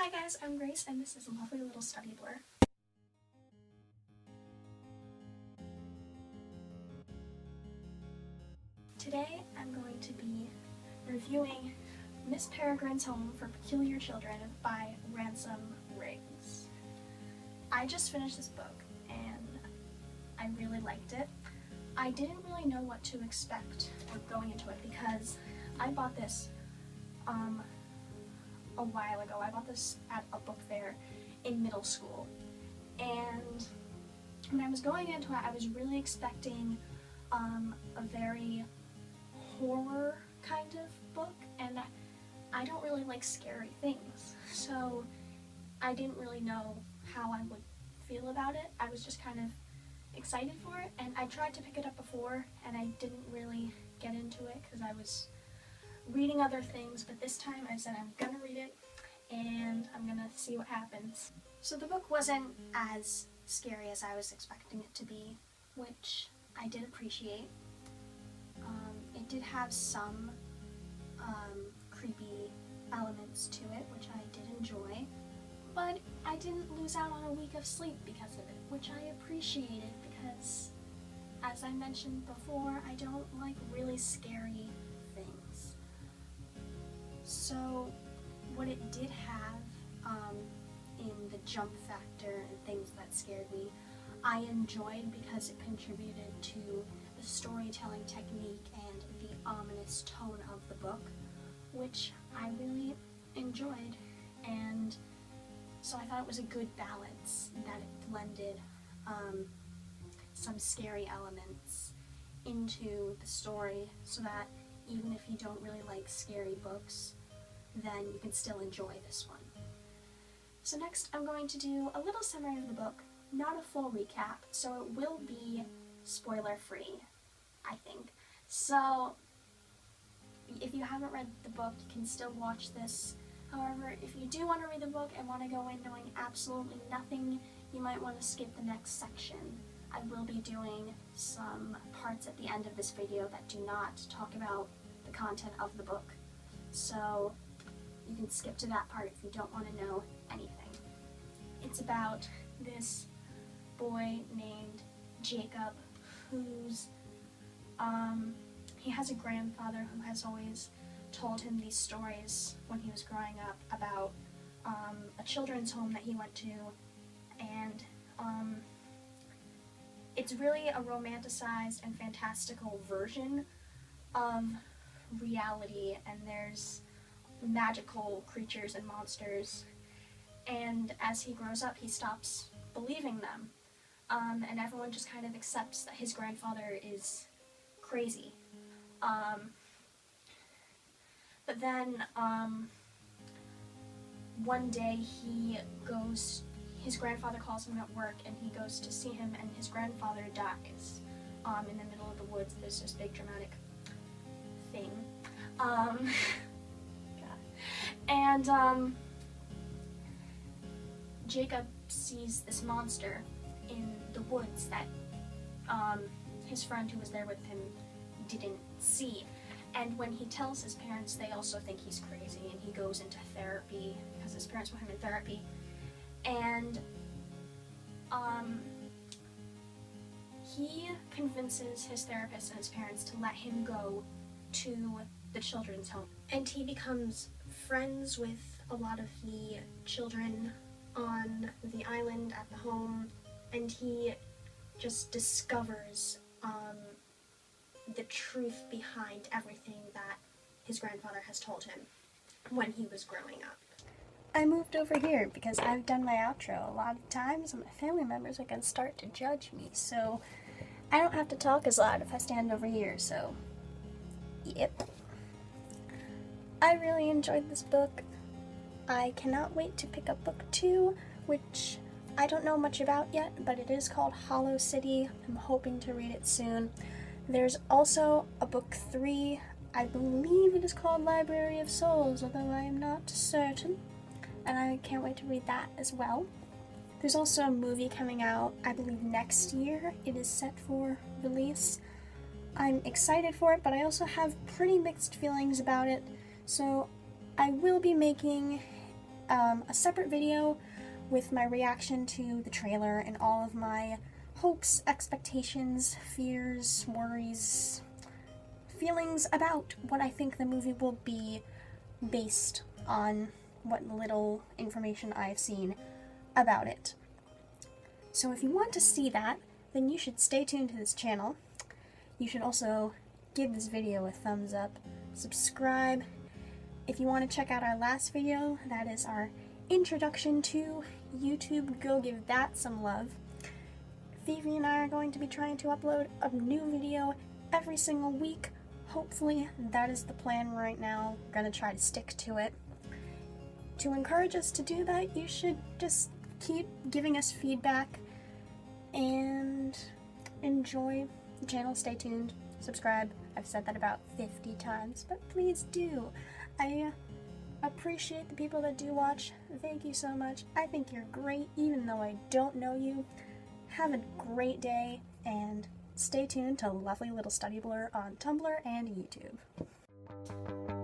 Hi guys, I'm Grace and this is Lovely Little Studyblr. Today I'm going to be reviewing Miss Peregrine's Home for Peculiar Children by Ransom Riggs. I just finished this book and I really liked it. I didn't really know what to expect going into it because I bought this a while ago. I bought this at a book fair in middle school, and when I was going into it I was really expecting a very horror kind of book, and I don't really like scary things, so I didn't really know how I would feel about it. I was just kind of excited for it, and I tried to pick it up before and I didn't really get into it because I was reading other things, but this time I said I'm gonna read it and I'm gonna see what happens. So the book wasn't as scary as I was expecting it to be, which I did appreciate. It did have some creepy elements to it, which I did enjoy, but I didn't lose out on a week of sleep because of it, which I appreciated because, as I mentioned before, I don't like really scary things. So what it did have in the jump factor and things that scared me, I enjoyed because it contributed to the storytelling technique and the ominous tone of the book, which I really enjoyed, and so I thought it was a good balance that it blended some scary elements into the story so that even if you don't really like scary books, then you can still enjoy this one. So next I'm going to do a little summary of the book, not a full recap, so it will be spoiler free, I think. So if you haven't read the book, you can still watch this. However, if you do want to read the book and want to go in knowing absolutely nothing, you might want to skip the next section. I will be doing some parts at the end of this video that do not talk about the content of the book, so you can skip to that part if you don't want to know anything. It's about this boy named Jacob who's he has a grandfather who has always told him these stories when he was growing up about a children's home that he went to, and it's really a romanticized and fantastical version of reality, and there's magical creatures and monsters, and as he grows up he stops believing them, and everyone just kind of accepts that his grandfather is crazy. But then one day his grandfather calls him at work and he goes to see him, and his grandfather dies in the middle of the woods. There's this big dramatic thing. And Jacob sees this monster in the woods that his friend who was there with him didn't see. And when he tells his parents, they also think he's crazy, and he goes into therapy because his parents put him in therapy. And he convinces his therapist and his parents to let him go to the children's home. And he becomes friends with a lot of the children on the island at the home, and he just discovers the truth behind everything that his grandfather has told him when he was growing up. I moved over here because I've done my outro a lot of times and my family members are going to start to judge me, so I don't have to talk as loud if I stand over here, so yep. I really enjoyed this book. I cannot wait to pick up book 2, which I don't know much about yet, but it is called Hollow City. I'm hoping to read it soon. There's also a book 3, I believe it is called Library of Souls, although I am not certain, and I can't wait to read that as well. There's also a movie coming out, I believe next year. It is set for release. I'm excited for it, but I also have pretty mixed feelings about it, so I will be making a separate video with my reaction to the trailer and all of my hopes, expectations, fears, worries, feelings about what I think the movie will be based on what little information I've seen about it. So if you want to see that, then you should stay tuned to this channel. You should also give this video a thumbs up, subscribe. If you want to check out our last video, that is our introduction to YouTube, go give that some love. Fifi and I are going to be trying to upload a new video every single week. Hopefully that is the plan right now. We're going to try to stick to it. To encourage us to do that, you should just keep giving us feedback and enjoy the channel. Stay tuned, subscribe. I've said that about 50 times, but please do. I appreciate the people that do watch. Thank you so much. I think you're great, even though I don't know you. Have a great day, and stay tuned to Lovely Little Study Blur on Tumblr and YouTube.